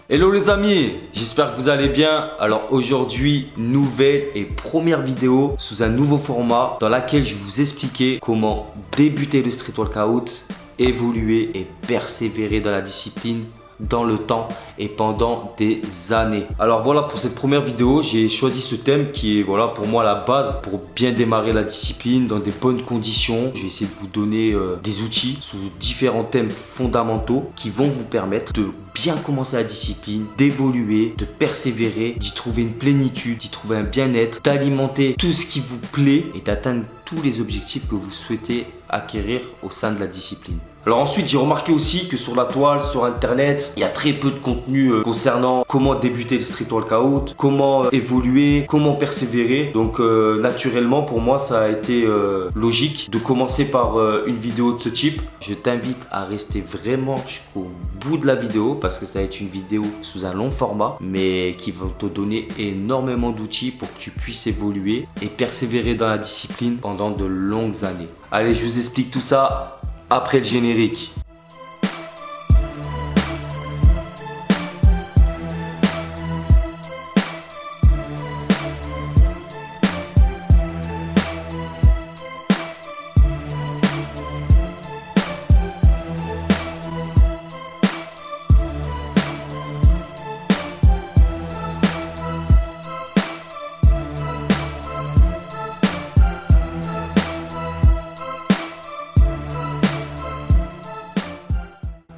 Hello les amis, j'espère que vous allez bien. Alors aujourd'hui, nouvelle et première vidéo sous un nouveau format dans laquelle je vais vous expliquer comment débuter le street workout, évoluer et persévérer dans la discipline dans le temps et pendant des années. Alors voilà, pour cette première vidéo, j'ai choisi ce thème qui est voilà pour moi la base pour bien démarrer la discipline dans des bonnes conditions. Je vais essayer de vous donner des outils sous différents thèmes fondamentaux qui vont vous permettre de bien commencer la discipline, d'évoluer, de persévérer, d'y trouver une plénitude, d'y trouver un bien-être, d'alimenter tout ce qui vous plaît et d'atteindre tous les objectifs que vous souhaitez acquérir au sein de la discipline. Alors ensuite, j'ai remarqué aussi que sur la toile, sur internet, il y a très peu de contenu concernant comment débuter le street workout, comment évoluer, comment persévérer. Donc naturellement, pour moi, ça a été logique de commencer par une vidéo de ce type. Je t'invite à rester vraiment jusqu'au bout de la vidéo parce que ça va être une vidéo sous un long format, mais qui va te donner énormément d'outils pour que tu puisses évoluer et persévérer dans la discipline pendant de longues années. Allez, je vous explique tout ça après le générique.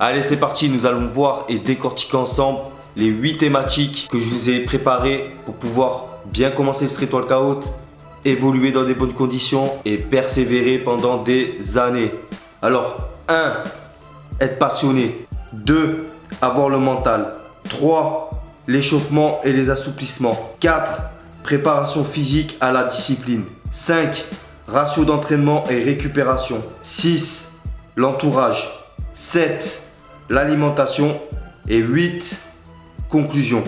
Allez, c'est parti, nous allons voir et décortiquer ensemble les 8 thématiques que je vous ai préparées pour pouvoir bien commencer le street workout, évoluer dans des bonnes conditions et persévérer pendant des années. Alors, 1. Être passionné. 2. Avoir le mental. 3. L'échauffement et les assouplissements. 4. Préparation physique à la discipline. 5. Ratio d'entraînement et récupération. 6. L'entourage. 7. L'alimentation et 8. Conclusion.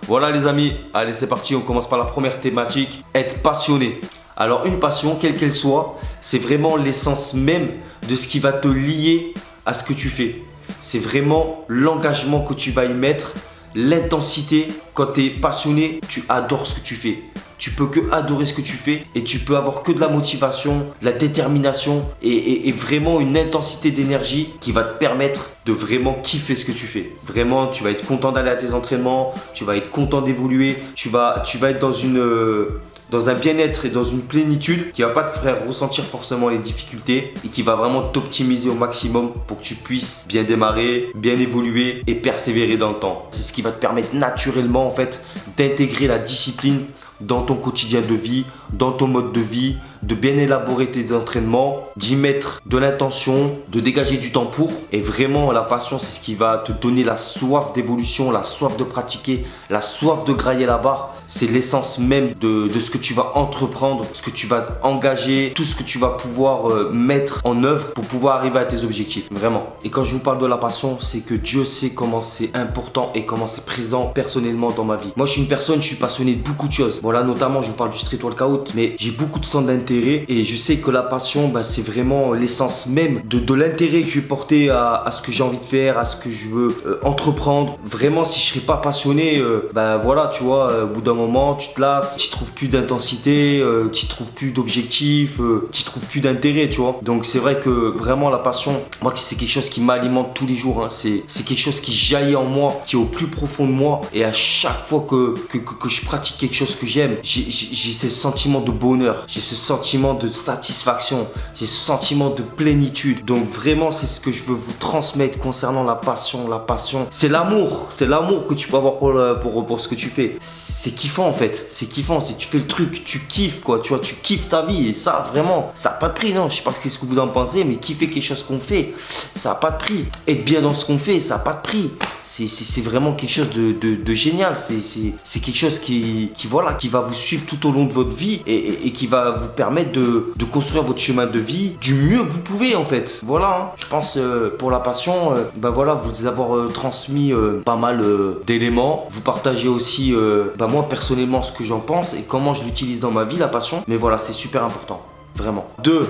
Voilà les amis, allez c'est parti, on commence par la première thématique, être passionné. Alors une passion, quelle qu'elle soit, c'est vraiment l'essence même de ce qui va te lier à ce que tu fais. C'est vraiment l'engagement que tu vas y mettre, l'intensité. Quand tu es passionné, tu adores ce que tu fais. Tu peux que adorer ce que tu fais et tu peux avoir que de la motivation, de la détermination et vraiment une intensité d'énergie qui va te permettre de vraiment kiffer ce que tu fais. Vraiment, tu vas être content d'aller à tes entraînements, tu vas être content d'évoluer, tu vas être dans un bien-être et dans une plénitude qui va pas te faire ressentir forcément les difficultés et qui va vraiment t'optimiser au maximum pour que tu puisses bien démarrer, bien évoluer et persévérer dans le temps. C'est ce qui va te permettre naturellement en fait d'intégrer la discipline dans ton quotidien de vie, dans ton mode de vie, de bien élaborer tes entraînements, d'y mettre de l'intention, de dégager du temps pour. Et vraiment, la passion, c'est ce qui va te donner la soif d'évolution, la soif de pratiquer, la soif de grailler la barre. C'est l'essence même de ce que tu vas entreprendre, ce que tu vas engager, tout ce que tu vas pouvoir mettre en œuvre pour pouvoir arriver à tes objectifs. Vraiment. Et quand je vous parle de la passion, c'est que Dieu sait comment c'est important et comment c'est présent personnellement dans ma vie. Moi, je suis une personne, je suis passionné de beaucoup de choses. Voilà, notamment, je vous parle du street workout, mais j'ai beaucoup de centres d'intérêt et je sais que la passion, c'est vraiment l'essence même de l'intérêt que je vais porter à ce que j'ai envie de faire, à ce que je veux entreprendre. Vraiment, si je serais pas passionné, voilà, tu vois, au bout d'un moment, tu te lasses, tu trouves plus d'intensité, tu trouves plus d'objectifs, tu trouves plus d'intérêt, tu vois. Donc c'est vrai que vraiment la passion, moi c'est quelque chose qui m'alimente tous les jours, hein. C'est quelque chose qui jaillit en moi, qui est au plus profond de moi et à chaque fois que je pratique quelque chose que j'aime, j'ai ce sentiment de bonheur, j'ai ce sentiment de satisfaction, j'ai ce sentiment de plénitude. Donc vraiment c'est ce que je veux vous transmettre concernant la passion. La passion, c'est l'amour que tu peux avoir pour ce que tu fais. C'est kiffant en fait, c'est kiffant, si tu fais le truc, tu kiffes quoi, tu vois, tu kiffes ta vie et ça vraiment, ça n'a pas de prix, non, je sais pas ce que vous en pensez, mais kiffer quelque chose qu'on fait, ça n'a pas de prix. Être bien dans ce qu'on fait, ça n'a pas de prix. C'est vraiment quelque chose de génial, c'est quelque chose qui va vous suivre tout au long de votre vie et qui va vous permettre de construire votre chemin de vie du mieux que vous pouvez en fait. Voilà, hein. Je pense pour la passion, voilà, vous avoir transmis pas mal d'éléments, vous partagez aussi moi personnellement ce que j'en pense et comment je l'utilise dans ma vie, la passion. Mais voilà, c'est super important, vraiment. 2.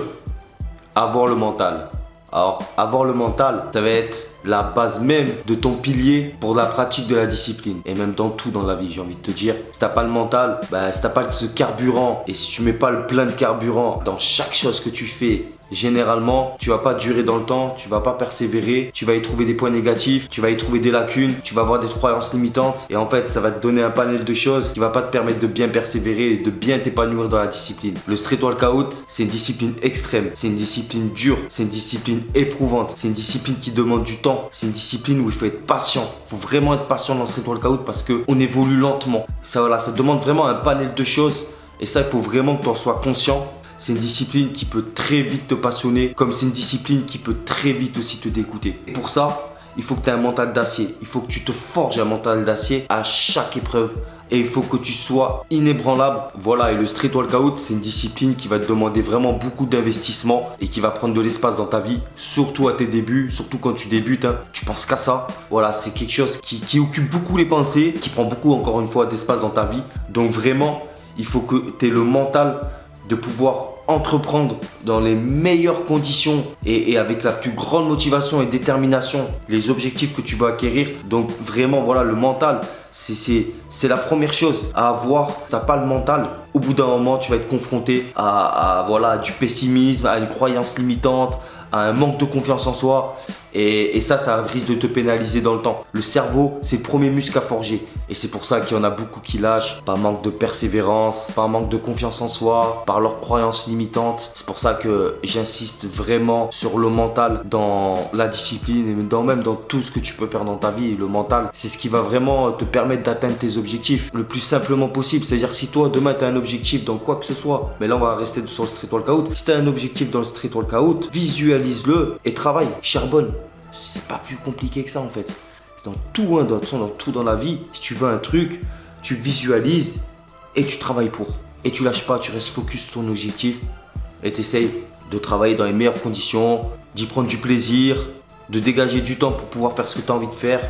Avoir le mental. Alors, avoir le mental, ça va être la base même de ton pilier pour la pratique de la discipline. Et même dans tout dans la vie, j'ai envie de te dire. Si t'as pas le mental, si t'as pas ce carburant et si tu mets pas le plein de carburant dans chaque chose que tu fais, généralement, tu vas pas durer dans le temps, tu vas pas persévérer, tu vas y trouver des points négatifs, tu vas y trouver des lacunes, tu vas avoir des croyances limitantes et en fait, ça va te donner un panel de choses qui va pas te permettre de bien persévérer et de bien t'épanouir dans la discipline. Le street workout, c'est une discipline extrême, c'est une discipline dure, c'est une discipline éprouvante, c'est une discipline qui demande du temps, c'est une discipline où il faut être patient. Il faut vraiment être patient dans le street workout parce qu'on évolue lentement. Ça demande vraiment un panel de choses et ça, il faut vraiment que tu en sois conscient. C'est une discipline qui peut très vite te passionner, comme c'est une discipline qui peut très vite aussi te dégoûter. Et pour ça, il faut que tu aies un mental d'acier. Il faut que tu te forges un mental d'acier à chaque épreuve. Et il faut que tu sois inébranlable. Voilà, et le street workout, c'est une discipline qui va te demander vraiment beaucoup d'investissement et qui va prendre de l'espace dans ta vie, surtout à tes débuts, surtout quand tu débutes. Tu penses qu'à ça. Voilà, c'est quelque chose qui occupe beaucoup les pensées, qui prend beaucoup, encore une fois, d'espace dans ta vie. Donc vraiment, il faut que tu aies le mental de pouvoir entreprendre dans les meilleures conditions et avec la plus grande motivation et détermination les objectifs que tu vas acquérir. Donc vraiment, voilà, le mental, c'est la première chose à avoir. T'as pas le mental, au bout d'un moment, tu vas être confronté à du pessimisme, à une croyance limitante, à un manque de confiance en soi. Et ça risque de te pénaliser dans le temps. Le cerveau, c'est le premier muscle à forger. Et c'est pour ça qu'il y en a beaucoup qui lâchent par manque de persévérance, par manque de confiance en soi, par leurs croyances limitantes. C'est pour ça que j'insiste vraiment sur le mental dans la discipline et même dans tout ce que tu peux faire dans ta vie. Le mental, c'est ce qui va vraiment te permettre d'atteindre tes objectifs le plus simplement possible. C'est-à-dire si toi, demain, tu as un objectif dans quoi que ce soit, mais là, on va rester sur le street workout. Si tu as un objectif dans le street workout, visualise-le et travaille, charbonne. C'est pas plus compliqué que ça en fait. C'est dans tout, dans tout dans la vie. Si tu veux un truc, tu visualises et tu travailles pour. Et tu lâches pas, tu restes focus sur ton objectif et tu essayes de travailler dans les meilleures conditions, d'y prendre du plaisir, de dégager du temps pour pouvoir faire ce que tu as envie de faire.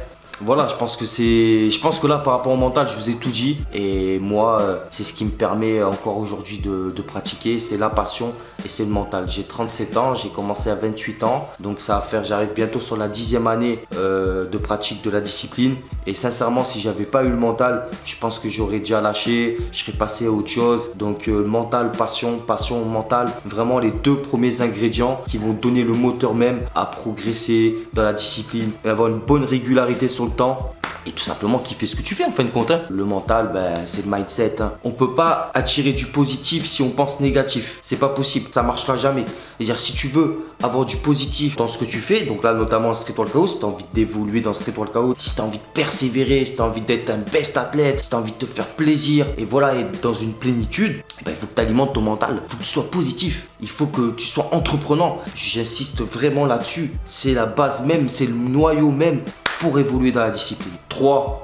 Voilà, je pense que là, par rapport au mental, je vous ai tout dit. Et moi, c'est ce qui me permet encore aujourd'hui de pratiquer. C'est la passion et c'est le mental. J'ai 37 ans, j'ai commencé à 28 ans. Donc j'arrive bientôt sur la 10e année de pratique de la discipline. Et sincèrement, si j'avais pas eu le mental, je pense que j'aurais déjà lâché. Je serais passé à autre chose. Donc mental, passion, mental. Vraiment les deux premiers ingrédients qui vont donner le moteur même à progresser dans la discipline. Et avoir une bonne régularité sur le temps et tout simplement kiffer ce que tu fais en fin de compte. Le mental, c'est le mindset. On peut pas attirer du positif si on pense négatif. C'est pas possible, ça marchera jamais. C'est-à-dire si tu veux avoir du positif dans ce que tu fais, donc là notamment en street workout, si tu as envie d'évoluer dans le street workout, si tu as envie de persévérer, si tu as envie d'être un best athlète, si tu as envie de te faire plaisir et voilà, être dans une plénitude, il faut que tu alimentes ton mental, il faut que tu sois positif, il faut que tu sois entreprenant. J'insiste vraiment là-dessus, c'est la base même, c'est le noyau même pour évoluer dans la discipline. 3.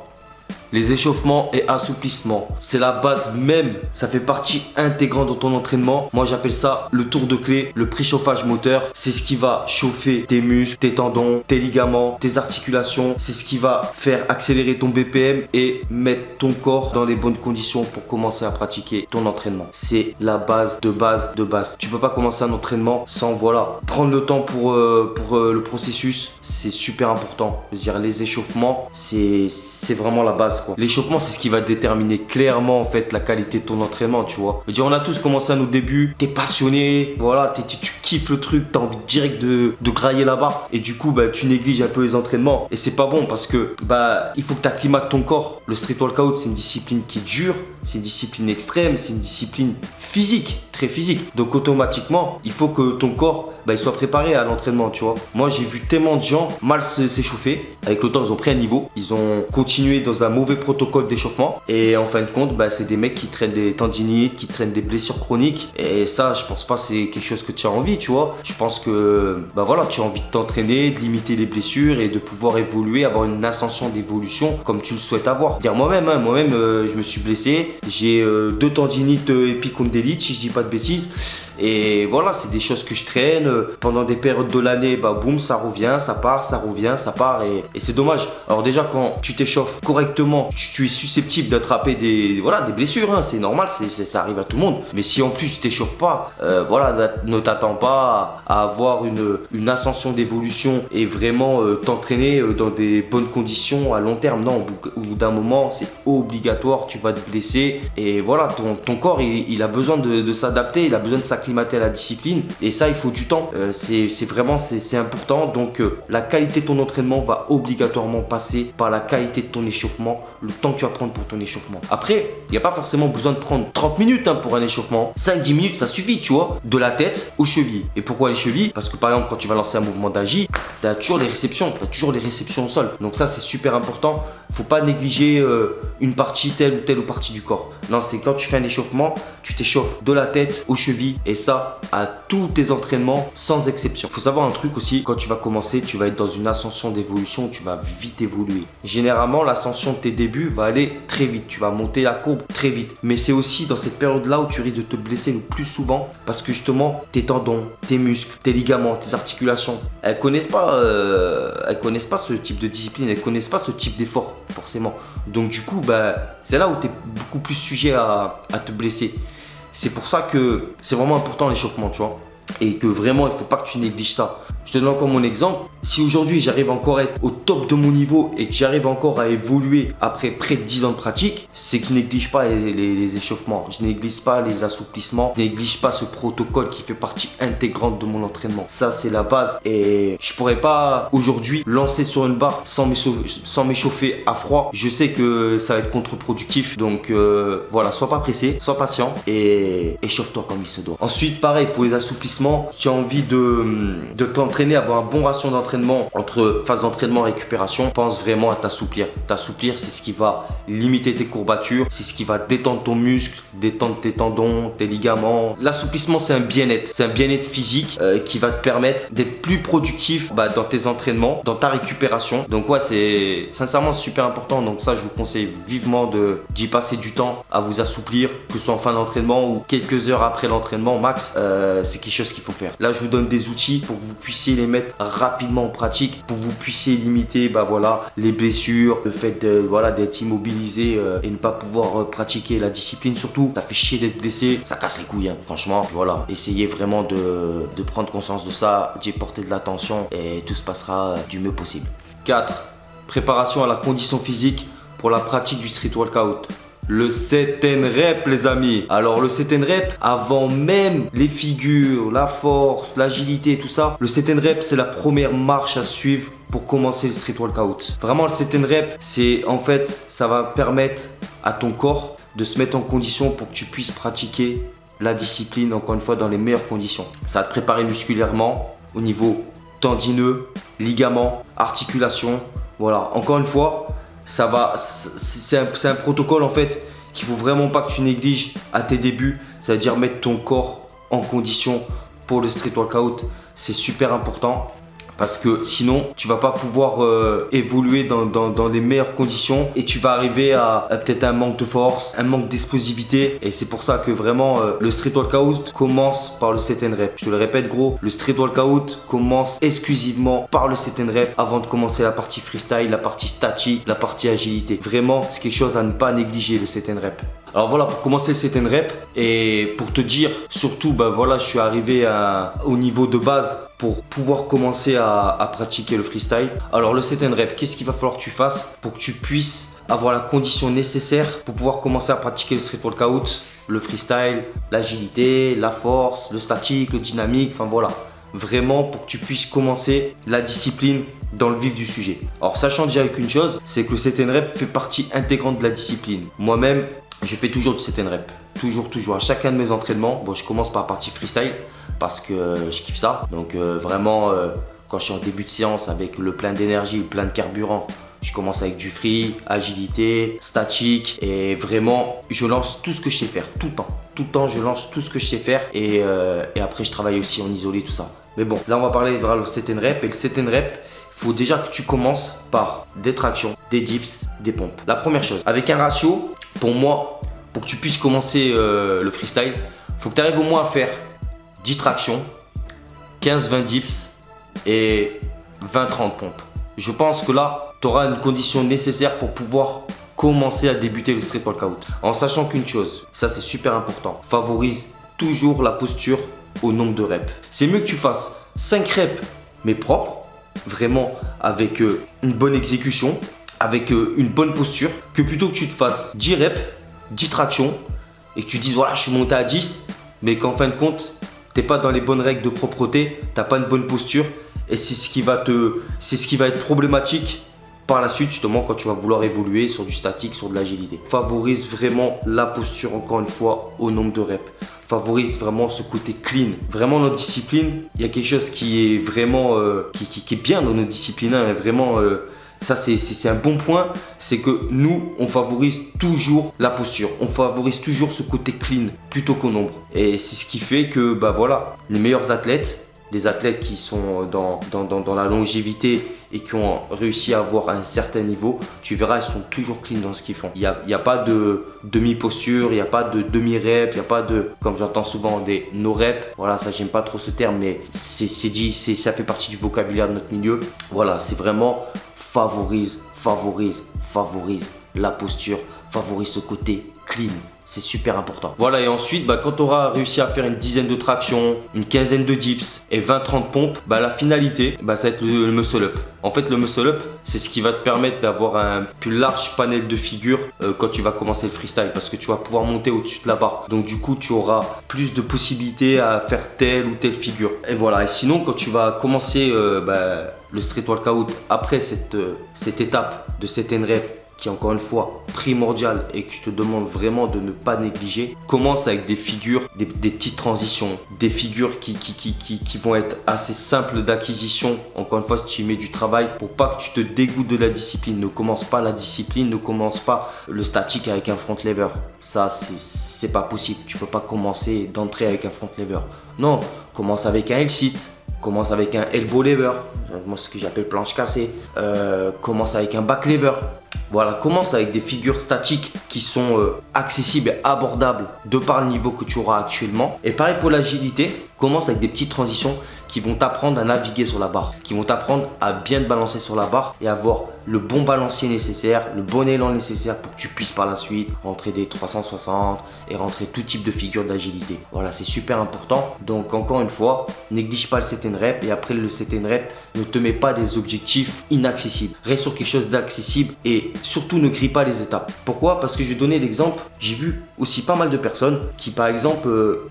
Les échauffements et assouplissements, c'est la base même, ça fait partie intégrante de ton entraînement. Moi j'appelle ça le tour de clé, le préchauffage moteur. C'est ce qui va chauffer tes muscles, tes tendons, tes ligaments, tes articulations. C'est ce qui va faire accélérer ton BPM et mettre ton corps dans les bonnes conditions pour commencer à pratiquer ton entraînement. C'est la base de base de base. Tu peux pas commencer un entraînement sans prendre le temps pour le processus. C'est super important. Je veux dire, les échauffements, c'est vraiment la base. L'échauffement, c'est ce qui va déterminer clairement en fait la qualité de ton entraînement, tu vois. Je veux dire, on a tous commencé à nos débuts, t'es passionné, voilà, tu kiffes le truc, t'as envie direct de grailler la barre et du coup tu négliges un peu les entraînements et c'est pas bon parce que il faut que tu acclimates ton corps. Le street workout, c'est une discipline qui est dure, c'est une discipline extrême, c'est une discipline physique, très physique. Donc automatiquement, il faut que ton corps il soit préparé à l'entraînement, tu vois. Moi, j'ai vu tellement de gens mal s'échauffer. Avec le temps, ils ont pris un niveau, ils ont continué dans un mauvais protocole d'échauffement et en fin de compte, c'est des mecs qui traînent des tendinites, qui traînent des blessures chroniques et ça, je pense pas que c'est quelque chose que tu as envie, tu vois. Je pense que tu as envie de t'entraîner, de limiter les blessures et de pouvoir évoluer, avoir une ascension d'évolution comme tu le souhaites avoir. Dire moi-même, je me suis blessé, j'ai 2 tendinites épicondylite, si je dis pas de bêtises. Et voilà, c'est des choses que je traîne. Pendant des périodes de l'année, bah boum, ça revient, ça part, ça revient, ça part. Et c'est dommage. Alors déjà, quand tu t'échauffes correctement, tu es susceptible d'attraper des blessures. Hein, c'est normal, ça arrive à tout le monde. Mais si en plus tu t'échauffes pas, ne t'attends pas à avoir une ascension d'évolution et vraiment t'entraîner dans des bonnes conditions à long terme. Non, au bout d'un moment, c'est obligatoire, tu vas te blesser. Et voilà, ton corps, il a besoin de s'adapter, il a besoin de s'acclimater à la discipline. Et ça, il faut du temps. C'est important. Donc, la qualité de ton entraînement va obligatoirement passer par la qualité de ton échauffement, le temps que tu vas prendre pour ton échauffement. Après, il n'y a pas forcément besoin de prendre 30 minutes pour un échauffement. 5-10 minutes, ça suffit, tu vois, de la tête aux chevilles. Et pourquoi les chevilles? Parce que par exemple, quand tu vas lancer un mouvement d'agi, tu as toujours les réceptions, au sol. Donc ça, c'est super important. Faut pas négliger une partie telle ou telle partie du corps. Non, c'est quand tu fais un échauffement, tu t'échauffes de la tête aux chevilles et ça à tous tes entraînements sans exception. Faut savoir un truc aussi, quand tu vas commencer, tu vas être dans une ascension d'évolution, tu vas vite évoluer. Généralement, l'ascension de tes débuts va aller très vite, tu vas monter la courbe très vite. Mais c'est aussi dans cette période-là où tu risques de te blesser le plus souvent parce que justement, tes tendons, tes muscles, tes ligaments, tes articulations, elles connaissent pas ce type de discipline, elles connaissent pas ce type d'effort forcément. Donc du coup, c'est là où tu es beaucoup plus sujet à te blesser. C'est pour ça que c'est vraiment important l'échauffement, tu vois. Et que vraiment, il ne faut pas que tu négliges ça. Je te donne encore mon exemple. Si aujourd'hui, j'arrive encore à être au top de mon niveau et que j'arrive encore à évoluer après près de 10 ans de pratique, c'est que je ne néglige pas les échauffements. Je ne néglige pas les assouplissements. Je ne néglige pas ce protocole qui fait partie intégrante de mon entraînement. Ça, c'est la base. Et je ne pourrais pas aujourd'hui lancer sur une barre sans m'échauffer à froid. Je sais que ça va être contre-productif. Donc voilà, sois pas pressé, sois patient et échauffe-toi comme il se doit. Ensuite, pareil, pour les assouplissements, si tu as envie de t'entraîner, avoir un bon ratio d'entraînement entre phase d'entraînement et récupération, pense vraiment à t'assouplir. T'assouplir, c'est ce qui va limiter tes courbatures, c'est ce qui va détendre ton muscle, détendre tes tendons, tes ligaments. L'assouplissement, c'est un bien-être. C'est un bien-être physique qui va te permettre d'être plus productif dans tes entraînements, dans ta récupération. Donc ouais, c'est sincèrement super important. Donc ça, je vous conseille vivement d'y passer du temps à vous assouplir, que ce soit en fin d'entraînement ou quelques heures après l'entraînement max. C'est quelque chose qu'il faut faire. Là, je vous donne des outils pour que vous puissiez les mettre rapidement en pratique, pour que vous puissiez limiter les blessures, le fait d'être immobilisé et ne pas pouvoir pratiquer la discipline. Surtout, ça fait chier d'être blessé, ça casse les couilles, hein. Franchement, voilà. Essayez vraiment de prendre conscience de ça, d'y porter de l'attention et tout se passera du mieux possible. 4. Préparation à la condition physique pour la pratique du street workout. Le set and rep, les amis. Alors le set and rep, avant même les figures, la force, l'agilité, tout ça, le set and rep, c'est la première marche à suivre pour commencer le street workout. Vraiment, le set and rep, ça va permettre à ton corps de se mettre en condition pour que tu puisses pratiquer la discipline, encore une fois, dans les meilleures conditions. Ça va te préparer musculairement au niveau tendineux, ligaments, articulations. Voilà, encore une fois, c'est un protocole en fait qu'il faut vraiment pas que tu négliges à tes débuts. Ça veut dire mettre ton corps en condition pour le street workout. C'est super important parce que sinon tu vas pas pouvoir évoluer dans les meilleures conditions et tu vas arriver à peut-être un manque de force, un manque d'explosivité. Et c'est pour ça que vraiment le street workout commence par le set and rep. Je te le répète gros, le street workout commence exclusivement par le set and rep avant de commencer la partie freestyle, la partie statique, la partie agilité. Vraiment, c'est quelque chose à ne pas négliger, le set and rep. Alors voilà, pour commencer le set and rep et pour te dire surtout, je suis arrivé au niveau de base pour pouvoir commencer à pratiquer le freestyle. Alors le set and rep, qu'est-ce qu'il va falloir que tu fasses pour que tu puisses avoir la condition nécessaire pour pouvoir commencer à pratiquer le street workout, le freestyle, l'agilité, la force, le statique, le dynamique, enfin voilà. Vraiment pour que tu puisses commencer la discipline dans le vif du sujet. Alors sachant déjà qu'une chose, c'est que le set and rep fait partie intégrante de la discipline. Moi-même, je fais toujours du set and rep. Toujours. À chacun de mes entraînements, je commence par la partie freestyle parce que je kiffe ça. Donc vraiment, quand je suis en début de séance avec le plein d'énergie, le plein de carburant, je commence avec du free, agilité, statique et vraiment, je lance tout ce que je sais faire, tout le temps, je lance tout ce que je sais faire et après, je travaille aussi en isolé, tout ça. Mais bon, là, on va parler vraiment du set and rep et le set and rep, il faut déjà que tu commences par des tractions, des dips, des pompes. La première chose, avec un ratio, pour moi, pour que tu puisses commencer le freestyle, il faut que tu arrives au moins à faire 10 tractions, 15-20 dips et 20-30 pompes. Je pense que là, tu auras une condition nécessaire pour pouvoir commencer à débuter le street workout. En sachant qu'une chose, ça c'est super important, favorise toujours la posture au nombre de reps. C'est mieux que tu fasses 5 reps mais propres, vraiment avec une bonne exécution, avec une bonne posture, que plutôt que tu te fasses 10 reps, 10 tractions et que tu dises voilà je suis monté à 10 mais qu'en fin de compte tu n'es pas dans les bonnes règles de propreté, tu n'as pas une bonne posture et c'est ce qui va être problématique par la suite justement quand tu vas vouloir évoluer sur du statique, sur de l'agilité. Favorise vraiment la posture encore une fois au nombre de reps. Favorise vraiment ce côté clean. Vraiment notre discipline, il y a quelque chose qui est vraiment qui est bien dans notre discipline. Hein, vraiment ça c'est un bon point, c'est que nous on favorise toujours la posture. On favorise toujours ce côté clean plutôt qu'au nombre. Et c'est ce qui fait que bah voilà, les meilleurs athlètes, les athlètes qui sont dans la longévité et qui ont réussi à avoir un certain niveau, tu verras, ils sont toujours clean dans ce qu'ils font. Il n'y a pas de demi-posture, il n'y a pas de demi-rep, il n'y a pas de, comme j'entends souvent, des no-rep. Voilà, ça j'aime pas trop ce terme, mais ça fait partie du vocabulaire de notre milieu. Voilà, c'est vraiment favorise la posture, favorise ce côté clean. C'est super important. Voilà, et ensuite, quand tu auras réussi à faire une dizaine de tractions, une quinzaine de dips et 20-30 pompes, la finalité, ça va être le muscle up. En fait, le muscle up, c'est ce qui va te permettre d'avoir un plus large panel de figures quand tu vas commencer le freestyle parce que tu vas pouvoir monter au-dessus de la barre. Donc du coup, tu auras plus de possibilités à faire telle ou telle figure. Et voilà, et sinon, quand tu vas commencer le street workout après cette étape de set and rep, qui est encore une fois primordial et que je te demande vraiment de ne pas négliger, commence avec des figures, des petites transitions, des figures qui vont être assez simples d'acquisition. Encore une fois, si tu y mets du travail pour pas que tu te dégoûtes de la discipline, ne commence pas la discipline, ne commence pas le statique avec un front lever. Ça, c'est pas possible. Tu peux pas commencer d'entrée avec un front lever. Non, commence avec un L-sit. Commence avec un elbow lever, moi ce que j'appelle planche cassée. Commence avec un back lever. Voilà, commence avec des figures statiques qui sont accessibles et abordables de par le niveau que tu auras actuellement. Et pareil pour l'agilité, commence avec des petites transitions qui vont t'apprendre à naviguer sur la barre, qui vont t'apprendre à bien te balancer sur la barre et avoir le bon balancier nécessaire, le bon élan nécessaire pour que tu puisses par la suite rentrer des 360 et rentrer tout type de figure d'agilité. Voilà, c'est super important. Donc encore une fois, néglige pas le set and rep et après le set and rep, ne te mets pas des objectifs inaccessibles. Reste sur quelque chose d'accessible et surtout ne grille pas les étapes. Pourquoi? Parce que je vais donner l'exemple, j'ai vu aussi pas mal de personnes qui par exemple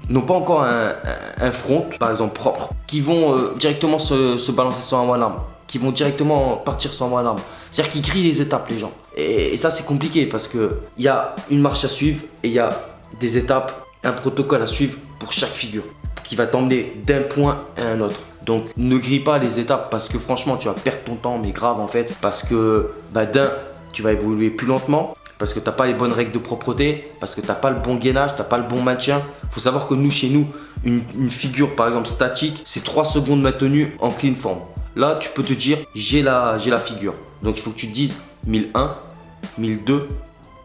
n'ont pas encore un front par exemple propre, qui vont directement se balancer sur un one arm, qui vont directement partir sur un one arm. C'est-à-dire qu'ils grillent les étapes les gens. Et ça c'est compliqué parce qu'il y a une marche à suivre et il y a des étapes, un protocole à suivre pour chaque figure qui va t'emmener d'un point à un autre. Donc ne grille pas les étapes parce que franchement tu vas perdre ton temps, mais grave en fait, parce que tu vas évoluer plus lentement, parce que tu n'as pas les bonnes règles de propreté, parce que tu n'as pas le bon gainage, tu n'as pas le bon maintien. Il faut savoir que nous, chez nous, une figure par exemple statique, c'est 3 secondes maintenues en clean form. Là, tu peux te dire, j'ai la figure. Donc il faut que tu te dises 1001, 1002,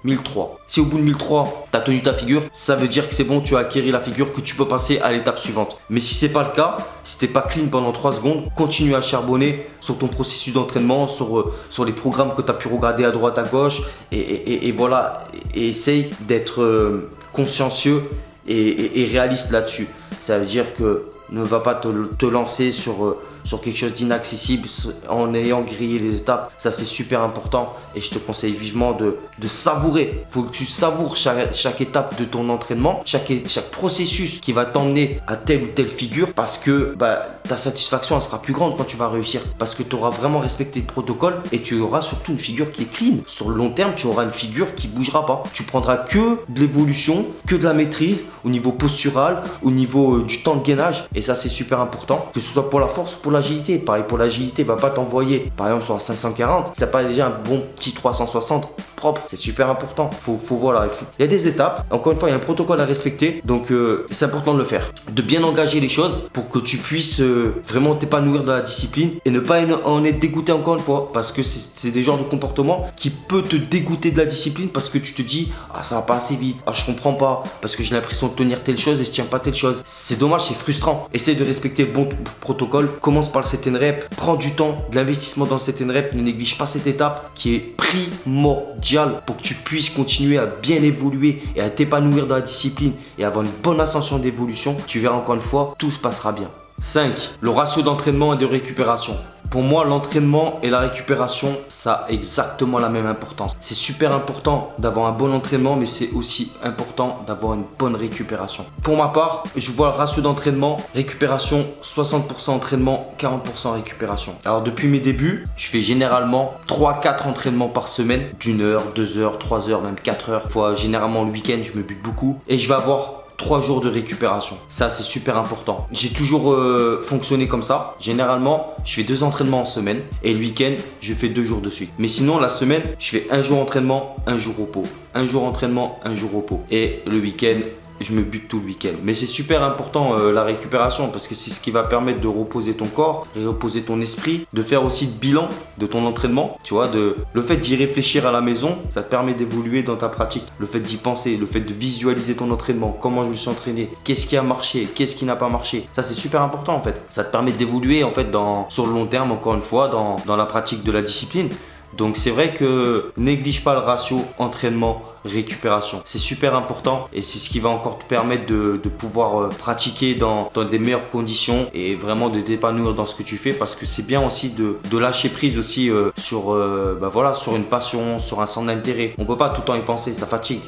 1003. Si au bout de 1003, tu as tenu ta figure, ça veut dire que c'est bon, tu as acquis la figure, que tu peux passer à l'étape suivante. Mais si ce n'est pas le cas, si tu n'es pas clean pendant 3 secondes, continue à charbonner sur ton processus d'entraînement, sur les programmes que tu as pu regarder à droite, à gauche. Et voilà, et essaye d'être consciencieux et réaliste là-dessus. Ça veut dire que ne va pas te lancer sur quelque chose d'inaccessible en ayant grillé les étapes. Ça c'est super important et je te conseille vivement de savourer. Il faut que tu savoures chaque étape de ton entraînement, chaque processus qui va t'emmener à telle ou telle figure, parce que ta satisfaction elle sera plus grande quand tu vas réussir, parce que tu auras vraiment respecté le protocole et tu auras surtout une figure qui est clean. Sur le long terme, tu auras une figure qui bougera pas. Tu prendras que de l'évolution, que de la maîtrise au niveau postural, au niveau du temps de gainage, et ça c'est super important, que ce soit pour la force ou pour l'agilité. Pareil pour l'agilité, va pas t'envoyer par exemple sur un 540 si t'as pas déjà un bon petit 360 propre. C'est super important. Voilà, il y a des étapes. Encore une fois, il y a un protocole à respecter. Donc c'est important de le faire. De bien engager les choses pour que tu puisses vraiment t'épanouir dans la discipline et ne pas en être dégoûté encore une fois. Parce que c'est des genres de comportements qui peut te dégoûter de la discipline parce que tu te dis ah ça va pas assez vite, ah je comprends pas parce que j'ai l'impression de tenir telle chose et je tiens pas telle chose. C'est dommage, c'est frustrant. Essaye de respecter le bon protocole. Commence par le set and rep. Prends du temps, de l'investissement dans le set and rep. Ne néglige pas cette étape qui est primordiale pour que tu puisses continuer à bien évoluer et à t'épanouir dans la discipline et avoir une bonne ascension d'évolution. Tu verras encore une fois, tout se passera bien. 5. Le ratio d'entraînement et de récupération. Pour moi, l'entraînement et la récupération, ça a exactement la même importance. C'est super important d'avoir un bon entraînement, mais c'est aussi important d'avoir une bonne récupération. Pour ma part, je vois le ratio d'entraînement, récupération, 60% entraînement, 40% récupération. Alors depuis mes débuts, je fais généralement 3-4 entraînements par semaine, d'1 heure, 2 heures, 3 heures, même 4 heures. Généralement le week-end, je me bute beaucoup et je vais avoir 3 jours de récupération. Ça, c'est super important. J'ai toujours fonctionné comme ça. Généralement, je fais 2 entraînements en semaine et le week-end, je fais 2 jours de suite. Mais sinon, la semaine, je fais 1 jour entraînement, 1 jour repos. 1 jour entraînement, 1 jour repos. Et le week-end, je me bute tout le week-end. Mais c'est super important la récupération parce que c'est ce qui va permettre de reposer ton corps, de reposer ton esprit, de faire aussi le bilan de ton entraînement. Tu vois, le fait d'y réfléchir à la maison, ça te permet d'évoluer dans ta pratique. Le fait d'y penser, le fait de visualiser ton entraînement, comment je me suis entraîné, qu'est-ce qui a marché, qu'est-ce qui n'a pas marché. Ça, c'est super important en fait. Ça te permet d'évoluer en fait sur le long terme, encore une fois, dans la pratique de la discipline. Donc c'est vrai que néglige pas le ratio entraînement récupération. C'est super important et c'est ce qui va encore te permettre de pouvoir pratiquer dans des meilleures conditions et vraiment de t'épanouir dans ce que tu fais parce que c'est bien aussi de lâcher prise aussi sur une passion, sur un centre d'intérêt. On peut pas tout le temps y penser, ça fatigue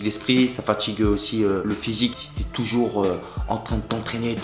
l'esprit, ça fatigue aussi le physique si tu es toujours en train de t'entraîner,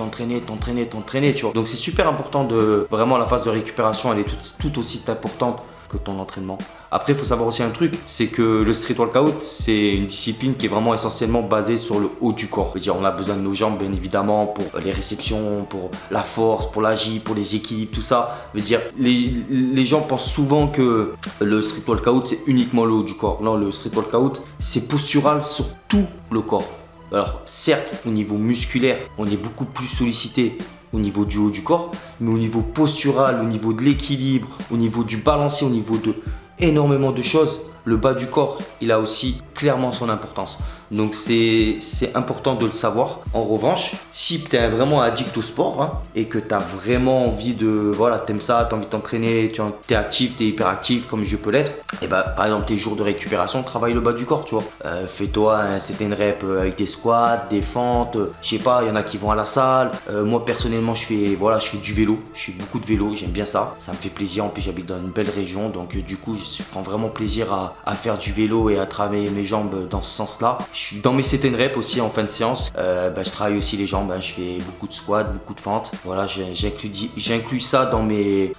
tu vois. Donc c'est super important vraiment la phase de récupération, elle est tout aussi importante que ton entraînement. Après, il faut savoir aussi un truc, c'est que le street workout, c'est une discipline qui est vraiment essentiellement basée sur le haut du corps. Je veux dire, on a besoin de nos jambes, bien évidemment, pour les réceptions, pour la force, pour l'agilité, pour les équilibres, tout ça. Je veux dire, les gens pensent souvent que le street workout, c'est uniquement le haut du corps. Non, le street workout, c'est postural sur tout le corps. Alors, certes, au niveau musculaire, on est beaucoup plus sollicité au niveau du haut du corps, mais au niveau postural, au niveau de l'équilibre, au niveau du balancier, au niveau de énormément de choses, le bas du corps, il a aussi clairement son importance. Donc c'est important de le savoir. En revanche, si tu es vraiment addict au sport et que tu as vraiment envie t'aimes ça, tu as envie de t'entraîner, tu es actif, tu es hyper actif comme je peux l'être, et par exemple tes jours de récupération, travaille le bas du corps, tu vois. Fais-toi un set and rep avec des squats, des fentes, je sais pas, il y en a qui vont à la salle. Moi personnellement, je fais du vélo, je fais beaucoup de vélo, j'aime bien ça, ça me fait plaisir. En plus, j'habite dans une belle région, donc du coup, je prends vraiment plaisir à faire du vélo et à travailler mes jambes dans ce sens-là. Je suis dans mes set and rep aussi en fin de séance. Je travaille aussi les jambes. Je fais beaucoup de squats, beaucoup de fentes. Voilà, j'inclus ça dans mes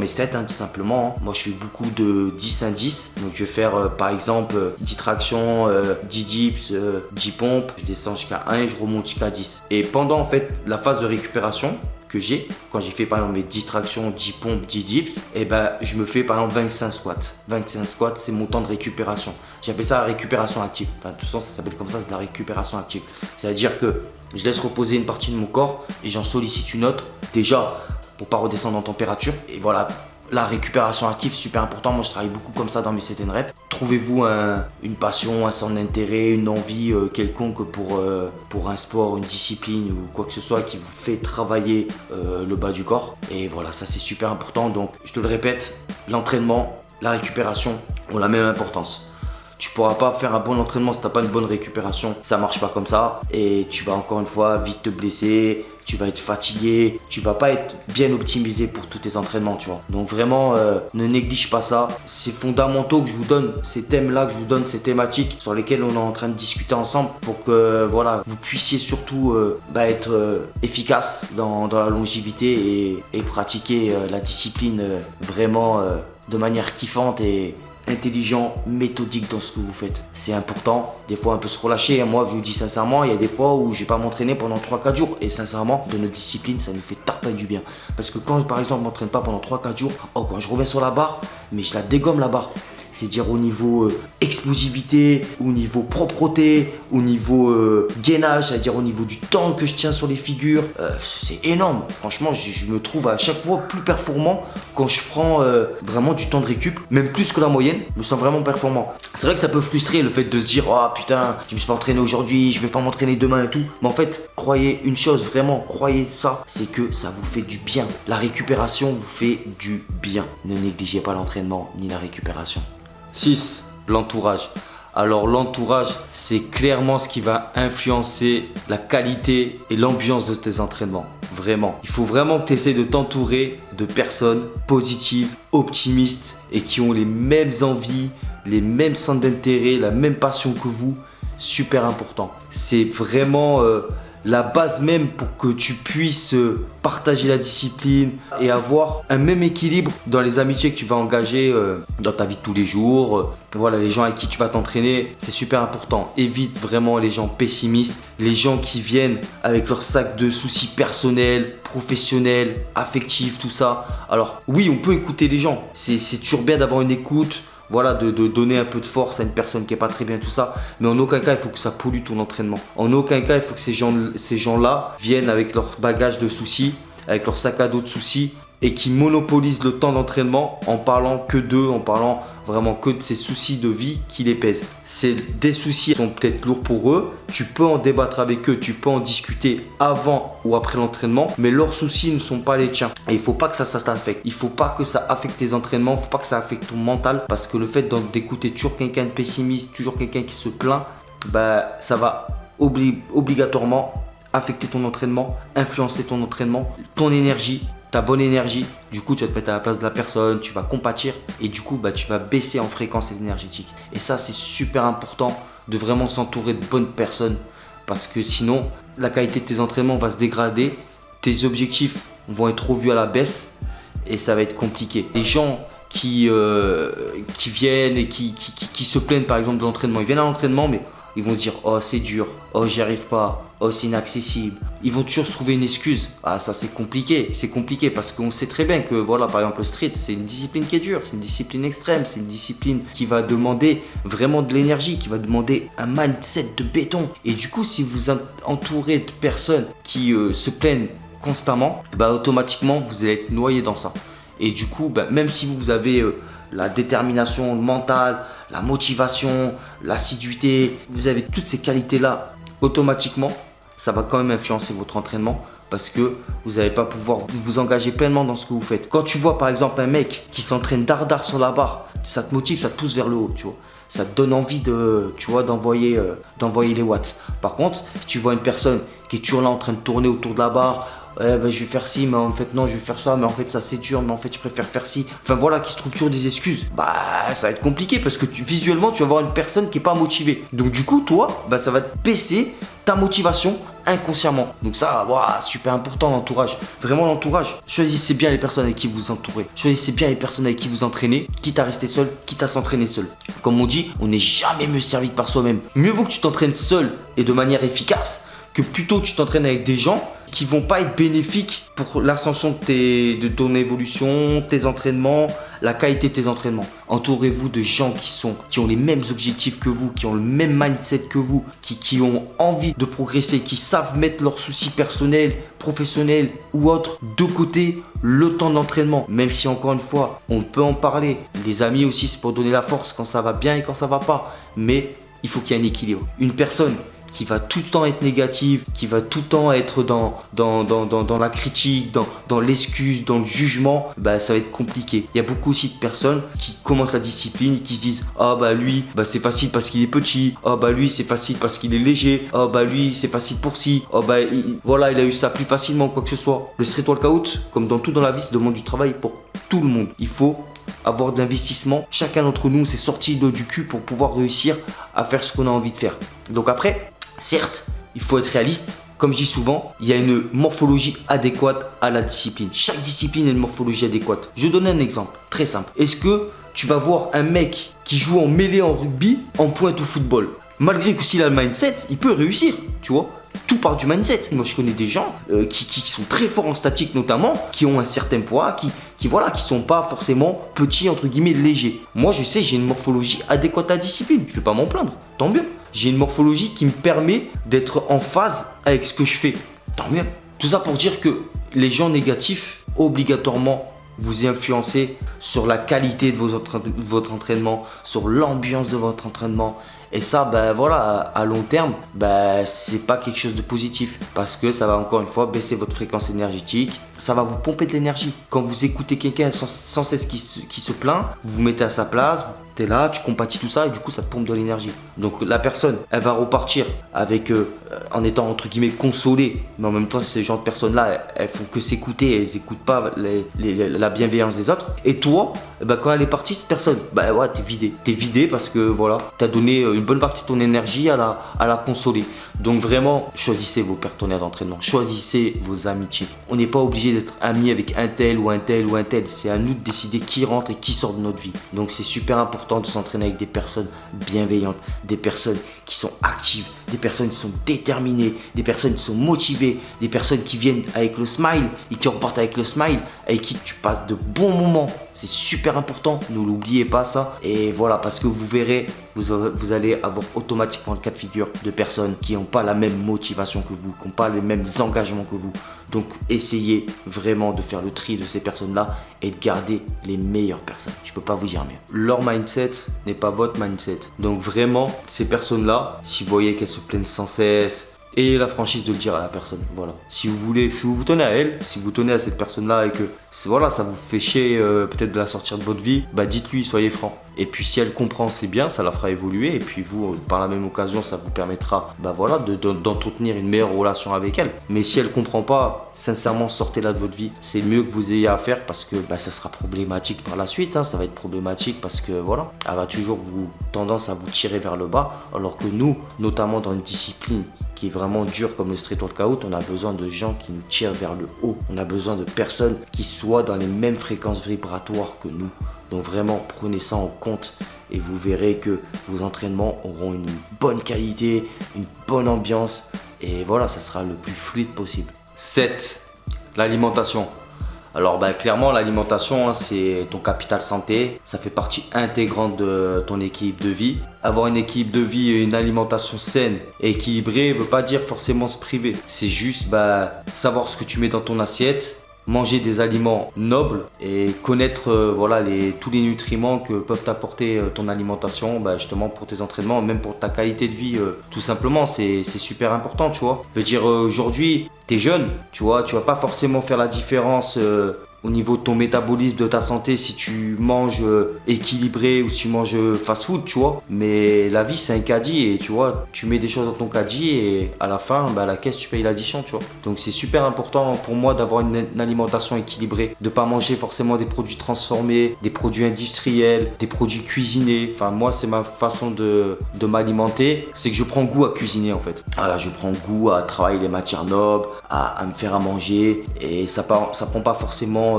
sets, tout simplement. Moi, je fais beaucoup de 10 indices. Donc, je vais faire par exemple 10 tractions, 10 dips, 10 pompes. Je descends jusqu'à 1 et je remonte jusqu'à 10. Et pendant en fait la phase de récupération que j'ai, quand j'ai fait par exemple mes 10 tractions, 10 pompes, 10 dips, je me fais par exemple 25 squats. 25 squats, c'est mon temps de récupération. J'appelle ça la récupération active. Enfin, de toute façon, ça s'appelle comme ça, c'est de la récupération active. C'est-à-dire que je laisse reposer une partie de mon corps et j'en sollicite une autre, déjà pour pas redescendre en température. Et voilà, la récupération active, super important. Moi, je travaille beaucoup comme ça dans mes set and rep. Trouvez-vous une passion, un centre d'intérêt, une envie quelconque pour un sport, une discipline ou quoi que ce soit qui vous fait travailler le bas du corps. Et voilà, ça c'est super important. Donc, je te le répète, l'entraînement, la récupération ont la même importance. Tu pourras pas faire un bon entraînement si tu n'as pas une bonne récupération. Ça marche pas comme ça. Et tu vas encore une fois vite te blesser. Tu vas être fatigué. Tu vas pas être bien optimisé pour tous tes entraînements, tu vois. Donc vraiment, ne néglige pas ça. C'est fondamentaux que je vous donne. Ces thèmes-là que je vous donne, ces thématiques sur lesquelles on est en train de discuter ensemble pour que vous puissiez surtout être efficace dans la longévité et pratiquer la discipline vraiment de manière kiffante et intelligent, méthodique dans ce que vous faites. C'est important. Des fois, on peut se relâcher. Moi, je vous dis sincèrement, il y a des fois où je vais pas m'entraîner pendant 3-4 jours. Et sincèrement, de notre discipline, ça nous fait tarpin du bien. Parce que quand, par exemple, je m'entraîne pas pendant 3-4 jours, quand je reviens sur la barre, mais je la dégomme la barre. C'est-à-dire au niveau explosivité, au niveau propreté, au niveau gainage, c'est-à-dire au niveau du temps que je tiens sur les figures. C'est énorme. Franchement, je me trouve à chaque fois plus performant quand je prends vraiment du temps de récup, même plus que la moyenne. Je me sens vraiment performant. C'est vrai que ça peut frustrer le fait de se dire « Oh putain, je me suis pas entraîné aujourd'hui, je vais pas m'entraîner demain et tout. » Mais en fait, croyez une chose, vraiment, croyez ça, c'est que ça vous fait du bien. La récupération vous fait du bien. Ne négligez pas l'entraînement ni la récupération. 6. L'entourage. Alors l'entourage, c'est clairement ce qui va influencer la qualité et l'ambiance de tes entraînements. Vraiment. Il faut vraiment que tu essaies de t'entourer de personnes positives, optimistes et qui ont les mêmes envies, les mêmes centres d'intérêt, la même passion que vous. Super important. C'est vraiment la base même pour que tu puisses partager la discipline et avoir un même équilibre dans les amitiés que tu vas engager dans ta vie de tous les jours. Voilà, les gens avec qui tu vas t'entraîner, c'est super important. Évite vraiment les gens pessimistes, les gens qui viennent avec leur sac de soucis personnels, professionnels, affectifs, tout ça. Alors oui, on peut écouter les gens, c'est toujours bien d'avoir une écoute. Voilà, de donner un peu de force à une personne qui n'est pas très bien, tout ça. Mais en aucun cas, il faut que ça pollue ton entraînement. En aucun cas, il faut que ces gens-là viennent avec leur bagage de soucis, avec leur sac à dos de soucis et qui monopolisent le temps d'entraînement en parlant que d'eux, en parlant vraiment que de ces soucis de vie qui les pèsent. C'est des soucis qui sont peut-être lourds pour eux. Tu peux en débattre avec eux, tu peux en discuter avant ou après l'entraînement, mais leurs soucis ne sont pas les tiens. Et il ne faut pas que ça t'affecte. Il ne faut pas que ça affecte tes entraînements, il ne faut pas que ça affecte ton mental parce que le fait d'écouter toujours quelqu'un de pessimiste, toujours quelqu'un qui se plaint, ça va obligatoirement affecter ton entraînement, influencer ton entraînement, ton énergie, ta bonne énergie. Du coup, tu vas te mettre à la place de la personne, tu vas compatir et du coup, tu vas baisser en fréquence énergétique. Et ça, c'est super important de vraiment s'entourer de bonnes personnes parce que sinon, la qualité de tes entraînements va se dégrader, tes objectifs vont être revus à la baisse et ça va être compliqué. Les gens qui viennent et qui se plaignent par exemple de l'entraînement, ils viennent à l'entraînement mais ils vont dire « Oh, c'est dur, oh, j'y arrive pas, oh, c'est inaccessible ». Ils vont toujours se trouver une excuse. Ah, ça, c'est compliqué parce qu'on sait très bien que, voilà, par exemple, le street, c'est une discipline qui est dure, c'est une discipline extrême, c'est une discipline qui va demander vraiment de l'énergie, qui va demander un mindset de béton. Et du coup, si vous entourez de personnes qui se plaignent constamment, automatiquement, vous allez être noyé dans ça. Et du coup, même si vous avez la détermination mentale, la motivation, l'assiduité, vous avez toutes ces qualités-là, automatiquement, ça va quand même influencer votre entraînement parce que vous n'allez pas pouvoir vous engager pleinement dans ce que vous faites. Quand tu vois par exemple un mec qui s'entraîne dardard sur la barre, ça te motive, ça te pousse vers le haut, tu vois. Ça te donne envie d'envoyer les watts. Par contre, si tu vois une personne qui est toujours là en train de tourner autour de la barre, je vais faire ci, mais en fait non, je vais faire ça, mais en fait ça c'est dur, mais en fait je préfère faire ci. Enfin voilà, qui se trouve toujours des excuses. Ça va être compliqué parce que visuellement tu vas voir une personne qui est pas motivée. Donc du coup toi, ça va te baisser ta motivation inconsciemment. Donc ça, super important l'entourage. Vraiment l'entourage. Choisissez bien les personnes avec qui vous entourez. Choisissez bien les personnes avec qui vous entraînez, quitte à rester seul, quitte à s'entraîner seul. Comme on dit, on n'est jamais mieux servi que par soi-même. Mieux vaut que tu t'entraînes seul et de manière efficace que plutôt tu t'entraînes avec des gens qui vont pas être bénéfiques pour l'ascension de ton évolution, tes entraînements, la qualité de tes entraînements. Entourez-vous de gens qui ont les mêmes objectifs que vous, qui ont le même mindset que vous, qui ont envie de progresser, qui savent mettre leurs soucis personnels, professionnels ou autres de côté le temps d'entraînement. Même si encore une fois, on peut en parler. Les amis aussi, c'est pour donner la force quand ça va bien et quand ça va pas. Mais il faut qu'il y ait un équilibre. Une personne qui va tout le temps être négative, qui va tout le temps être dans la critique, dans l'excuse, dans le jugement, ça va être compliqué. Il y a beaucoup aussi de personnes qui commencent la discipline et qui se disent « Ah lui, c'est facile parce qu'il est petit. Ah lui, c'est facile parce qu'il est léger. Ah lui, c'est facile pour ci. Ah il a eu ça plus facilement, quoi que ce soit. » Le street workout, comme dans tout dans la vie, ça demande du travail pour tout le monde. Il faut avoir de l'investissement. Chacun d'entre nous s'est sorti du cul pour pouvoir réussir à faire ce qu'on a envie de faire. Donc après, certes, il faut être réaliste. comme je dis souvent, il y a une morphologie adéquate à la discipline. Chaque discipline a une morphologie adéquate. Je vais donner un exemple très simple. Est-ce que tu vas voir un mec qui joue en mêlée en rugby en pointe au football? Malgré que s'il a le mindset, il peut réussir, tu vois. Tout part du mindset. Moi, je connais des gens qui sont très forts en statique notamment, qui ont un certain poids, qui sont pas forcément petits, entre guillemets, légers. Moi, je sais, j'ai une morphologie adéquate à la discipline. Je vais pas m'en plaindre, tant mieux. J'ai une morphologie qui me permet d'être en phase avec ce que je fais. Tant mieux. Tout ça pour dire que les gens négatifs, obligatoirement, vous influencez sur la qualité de votre entraînement, sur l'ambiance de votre entraînement. Et ça, ben voilà, à long terme, ben c'est pas quelque chose de positif parce que ça va encore une fois baisser votre fréquence énergétique. Ça va vous pomper de l'énergie. Quand vous écoutez quelqu'un sans cesse qui se plaint, vous vous mettez à sa place, tu es là, tu compatis tout ça et du coup ça te pompe de l'énergie. Donc la personne, elle va repartir avec en étant entre guillemets consolée, mais en même temps ces genre de personnes-là, elles font que s'écouter, elles n'écoutent pas la bienveillance des autres. Et toi, ben, quand elle est partie, cette personne, ben ouais, t'es vidé. T'es vidé parce que voilà, t'as donné une bonne partie de ton énergie à la consoler. Donc vraiment, choisissez vos partenaires d'entraînement, choisissez vos amitiés. On n'est pas obligé d'être amis avec un tel ou un tel ou un tel. C'est à nous de décider qui rentre et qui sort de notre vie. Donc c'est super important de s'entraîner avec des personnes bienveillantes, des personnes qui sont actives, des personnes qui sont déterminées, des personnes qui sont motivées, des personnes qui viennent avec le smile et qui repartent avec le smile, avec qui tu passes de bons moments. C'est super important, ne l'oubliez pas ça. Et voilà, parce que vous verrez, vous allez avoir automatiquement le cas de figure de personnes qui n'ont pas la même motivation que vous, qui n'ont pas les mêmes engagements que vous. Donc essayez vraiment de faire le tri de ces personnes-là et de garder les meilleures personnes. Je peux pas vous dire mieux. Leur mindset n'est pas votre mindset. Donc vraiment, ces personnes-là, si vous voyez qu'elles se plaignent sans cesse, ayez la franchise de le dire à la personne. Voilà. Si vous tenez à elle, si vous tenez à cette personne-là et que voilà, ça vous fait chier peut-être de la sortir de votre vie, bah dites-lui, soyez franc. Et puis si elle comprend, c'est bien, ça la fera évoluer. Et puis vous, par la même occasion, ça vous permettra voilà, d'entretenir une meilleure relation avec elle. Mais si elle comprend pas, sincèrement, sortez-la de votre vie. C'est mieux que vous ayez à faire parce que ça sera problématique par la suite. Hein. Ça va être problématique parce que voilà, elle va toujours tendance à vous tirer vers le bas. Alors que nous, notamment dans une discipline qui est vraiment dur comme le street workout, on a besoin de gens qui nous tirent vers le haut. On a besoin de personnes qui soient dans les mêmes fréquences vibratoires que nous. Donc vraiment, prenez ça en compte et vous verrez que vos entraînements auront une bonne qualité, une bonne ambiance et voilà, ça sera le plus fluide possible. 7. L'alimentation. Alors clairement, l'alimentation, hein, c'est ton capital santé. Ça fait partie intégrante de ton équilibre de vie. Avoir une équilibre de vie et une alimentation saine et équilibrée ne veut pas dire forcément se priver. C'est juste savoir ce que tu mets dans ton assiette, manger des aliments nobles et connaître voilà, tous les nutriments que peuvent t'apporter ton alimentation justement pour tes entraînements, même pour ta qualité de vie tout simplement. C'est super important, tu vois. Je veux dire, aujourd'hui, t'es jeune, tu vois, tu vas pas forcément faire la différence au niveau de ton métabolisme, de ta santé, si tu manges équilibré ou si tu manges fast-food, tu vois. Mais la vie, c'est un caddie et tu vois, tu mets des choses dans ton caddie et à la fin, à la caisse, tu payes l'addition, tu vois. Donc c'est super important pour moi d'avoir une alimentation équilibrée, de pas manger forcément des produits transformés, des produits industriels, des produits cuisinés. Enfin, moi, c'est ma façon de m'alimenter, c'est que je prends goût à cuisiner en fait. Voilà, je prends goût à travailler les matières nobles, à me faire à manger et ça prend pas forcément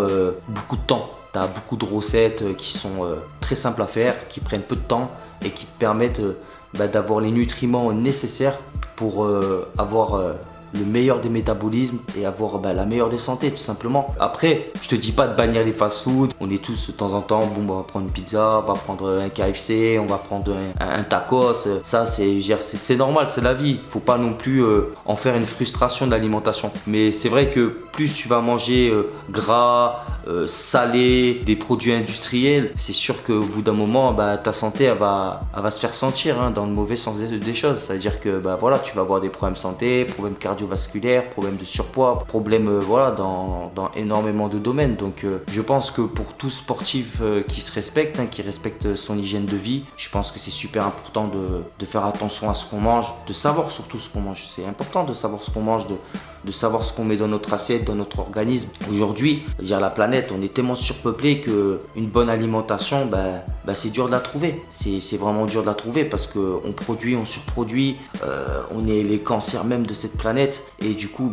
beaucoup de temps. Tu as beaucoup de recettes qui sont très simples à faire, qui prennent peu de temps et qui te permettent d'avoir les nutriments nécessaires pour avoir le meilleur des métabolismes et avoir la meilleure des santé tout simplement. Après, je te dis pas de bannir les fast-food. On est tous de temps en temps, on va prendre une pizza, on va prendre un KFC, on va prendre un tacos. Ça, c'est normal, c'est la vie. Faut pas non plus en faire une frustration de l'alimentation. Mais c'est vrai que plus tu vas manger gras, salé, des produits industriels, c'est sûr qu'au bout d'un moment, ta santé elle va se faire sentir dans le mauvais sens des choses. C'est-à-dire que voilà, tu vas avoir des problèmes de santé, problèmes cardiovasculaires, problèmes de surpoids, problèmes voilà, dans énormément de domaines. Donc je pense que pour tout sportif qui se respecte, qui respecte son hygiène de vie, je pense que c'est super important de faire attention à ce qu'on mange, de savoir surtout ce qu'on mange. C'est important de savoir ce qu'on mange, de savoir ce qu'on met dans notre assiette, dans notre organisme. Aujourd'hui, la planète, on est tellement surpeuplé qu'une bonne alimentation, c'est dur de la trouver. C'est vraiment dur de la trouver parce qu'on produit, on surproduit, on est les cancers même de cette planète. Et du coup,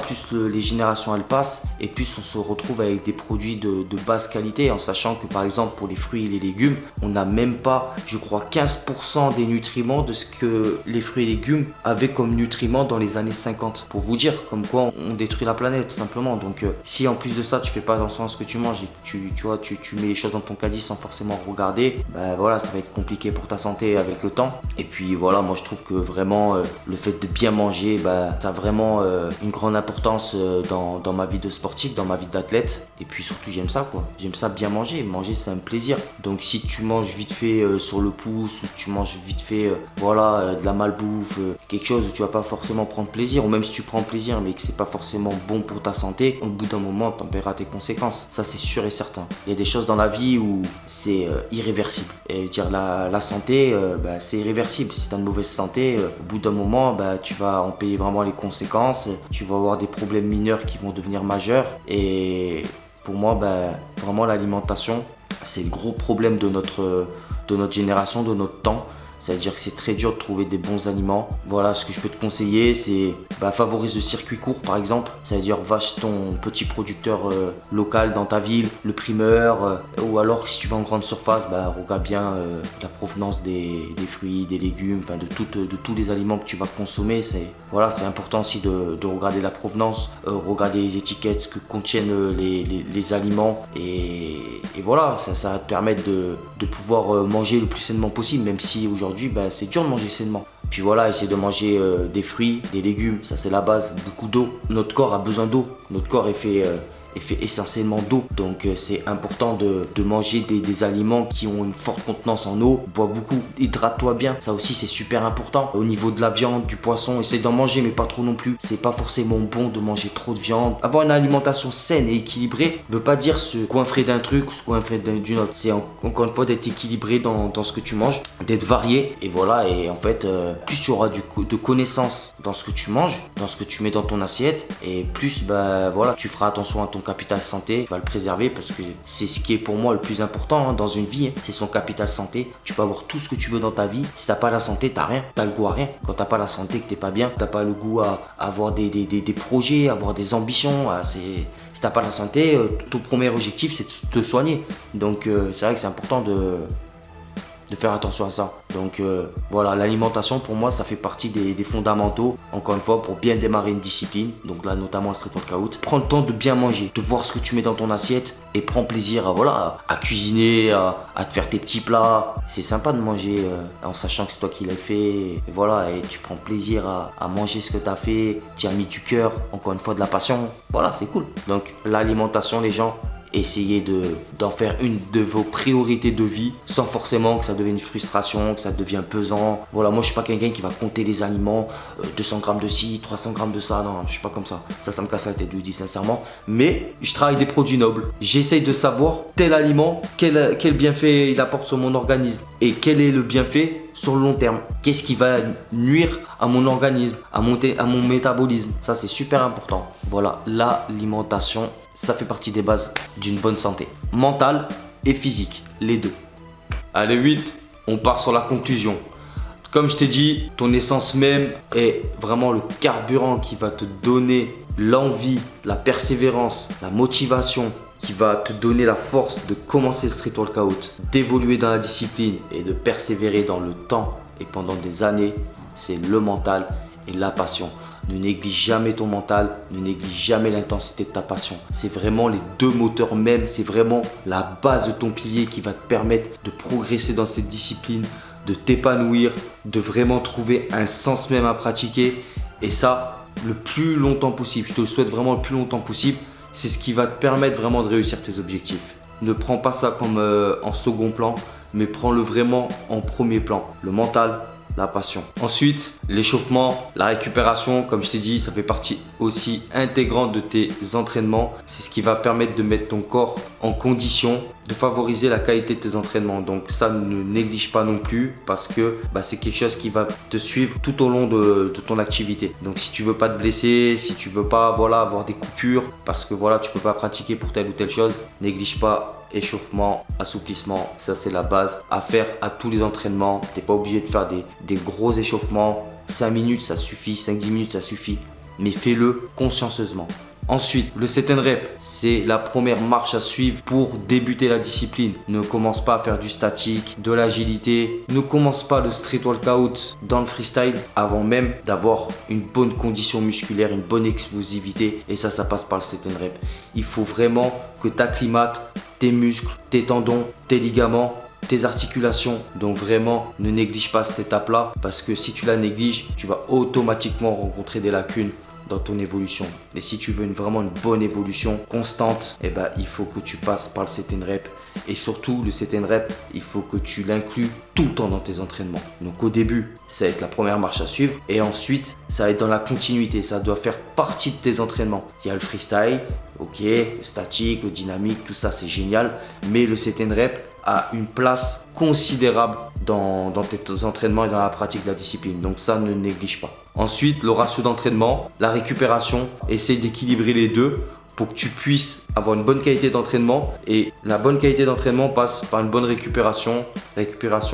plus les générations elles passent et plus on se retrouve avec des produits de basse qualité, en sachant que par exemple pour les fruits et les légumes, on n'a même pas, je crois, 15% des nutriments de ce que les fruits et légumes avaient comme nutriments dans les années 50. Pour vous dire comme quoi on détruit la planète tout simplement. Donc si en plus de ça tu fais pas attention à ce que tu manges et que tu mets les choses dans ton caddie sans forcément regarder, ça va être compliqué pour ta santé avec le temps. Et puis voilà, moi je trouve que vraiment le fait de bien manger, ça a vraiment une grande importance dans ma vie de sportif, dans ma vie d'athlète. Et puis surtout j'aime ça quoi, j'aime ça bien manger. Manger c'est un plaisir. Donc si tu manges vite fait sur le pouce ou tu manges vite fait de la malbouffe, quelque chose où tu vas pas forcément prendre plaisir, ou même si tu prends plaisir mais que c'est pas forcément bon pour ta santé, au bout d'un moment t'en paieras tes conséquences. Ça c'est sûr et certain. Il y a des choses dans la vie où c'est irréversible. Et dire la santé, c'est irréversible. Si tu as une mauvaise santé, au bout d'un moment, tu vas en payer vraiment les conséquences. Tu vas avoir des problèmes mineurs qui vont devenir majeurs. Et pour moi, vraiment l'alimentation, c'est le gros problème de notre génération, de notre temps. C'est-à-dire que c'est très dur de trouver des bons aliments. Voilà, ce que je peux te conseiller, c'est favorise le circuit court par exemple. C'est-à-dire va chez ton petit producteur local dans ta ville, le primeur. Ou alors si tu vas en grande surface, regarde bien la provenance des fruits, des légumes, de tous les aliments que tu vas consommer. C'est important aussi de regarder la provenance, regarder les étiquettes que contiennent les aliments. Et voilà, ça va te permettre de pouvoir manger le plus sainement possible, même si aujourd'hui c'est dur de manger sainement. Puis voilà, essayer de manger des fruits, des légumes, ça c'est la base, beaucoup d'eau. Notre corps a besoin d'eau, notre corps est fait essentiellement d'eau. Donc c'est important de manger des aliments qui ont une forte contenance en eau. Bois beaucoup, hydrate-toi bien, ça aussi c'est super important. Au niveau de la viande, du poisson, essaye d'en manger mais pas trop non plus. C'est pas forcément bon de manger trop de viande. Avoir une alimentation saine et équilibrée veut pas dire se coinfrer d'un truc ou se coinfrer d'une autre. C'est encore une fois d'être équilibré dans ce que tu manges, d'être varié. Et voilà, et en fait plus tu auras de connaissances dans ce que tu manges, dans ce que tu mets dans ton assiette, et plus tu feras attention à ton capital santé, tu vas le préserver parce que c'est ce qui est pour moi le plus important dans une vie, c'est son capital santé. Tu peux avoir tout ce que tu veux dans ta vie, si t'as pas la santé, t'as rien, t'as le goût à rien. Quand t'as pas la santé, que t'es pas bien, t'as pas le goût à avoir des projets, avoir des ambitions. Si t'as pas la santé, ton premier objectif c'est de te soigner. Donc c'est vrai que c'est important de faire attention à ça. Donc voilà, l'alimentation pour moi ça fait partie des fondamentaux, encore une fois, pour bien démarrer une discipline. Donc là notamment le street workout. Prends le temps de bien manger, de voir ce que tu mets dans ton assiette et prends plaisir à cuisiner, à te faire tes petits plats. C'est sympa de manger en sachant que c'est toi qui l'as fait. Et voilà, et tu prends plaisir à manger ce que tu as fait, tu as mis du cœur, encore une fois de la passion. Voilà, c'est cool. Donc l'alimentation les gens, essayez d'en faire une de vos priorités de vie sans forcément que ça devienne une frustration, que ça devienne pesant. Voilà, moi je suis pas quelqu'un qui va compter les aliments, 200 grammes de ci, 300 grammes de ça, non, je suis pas comme ça. Ça me casse la tête, je vous dis sincèrement. Mais je travaille des produits nobles. J'essaye de savoir tel aliment, quel bienfait il apporte sur mon organisme et quel est le bienfait sur le long terme. Qu'est-ce qui va nuire à mon organisme, à mon métabolisme. Ça c'est super important. Voilà, l'alimentation, ça fait partie des bases d'une bonne santé mentale et physique, les deux. Allez, 8, on part sur la conclusion. Comme je t'ai dit, ton essence même est vraiment le carburant qui va te donner l'envie, la persévérance, la motivation, qui va te donner la force de commencer le street workout, d'évoluer dans la discipline et de persévérer dans le temps et pendant des années. C'est le mental et la passion. Ne néglige jamais ton mental, ne néglige jamais l'intensité de ta passion. C'est vraiment les deux moteurs même, c'est vraiment la base de ton pilier qui va te permettre de progresser dans cette discipline, de t'épanouir, de vraiment trouver un sens même à pratiquer. Et ça, le plus longtemps possible. Je te le souhaite vraiment le plus longtemps possible. C'est ce qui va te permettre vraiment de réussir tes objectifs. Ne prends pas ça comme en second plan, mais prends-le vraiment en premier plan. Le mental, la passion. Ensuite, l'échauffement, la récupération, comme je t'ai dit, ça fait partie aussi intégrante de tes entraînements. C'est ce qui va permettre de mettre ton corps en condition de favoriser la qualité de tes entraînements. Donc ça, ne néglige pas non plus parce que c'est quelque chose qui va te suivre tout au long de ton activité. Donc si tu veux pas te blesser, si tu veux pas avoir des coupures parce que tu peux pas pratiquer pour telle ou telle chose, néglige pas échauffement, assouplissement. Ça c'est la base à faire à tous les entraînements. Tu n'es pas obligé de faire des gros échauffements. 5 minutes ça suffit, 5-10 minutes ça suffit, mais fais-le consciencieusement. Ensuite, le set and rep, c'est la première marche à suivre pour débuter la discipline. Ne commence pas à faire du statique, de l'agilité. Ne commence pas le street workout dans le freestyle avant même d'avoir une bonne condition musculaire, une bonne explosivité. Et ça passe par le set and rep. Il faut vraiment que tu acclimates tes muscles, tes tendons, tes ligaments, tes articulations. Donc vraiment, ne néglige pas cette étape-là parce que si tu la négliges, tu vas automatiquement rencontrer des lacunes dans ton évolution. Et si tu veux vraiment une bonne évolution constante, il faut que tu passes par le set and rep. Et surtout, le set and rep, il faut que tu l'inclues tout le temps dans tes entraînements. Donc au début, ça va être la première marche à suivre. Et ensuite, ça va être dans la continuité. Ça doit faire partie de tes entraînements. Il y a le freestyle, ok, le statique, le dynamique, tout ça c'est génial. Mais le set and rep a une place considérable dans tes entraînements et dans la pratique de la discipline. Donc ça, ne néglige pas. Ensuite, le ratio d'entraînement, la récupération, essaye d'équilibrer les deux pour que tu puisses avoir une bonne qualité d'entraînement. Et la bonne qualité d'entraînement passe par une bonne récupération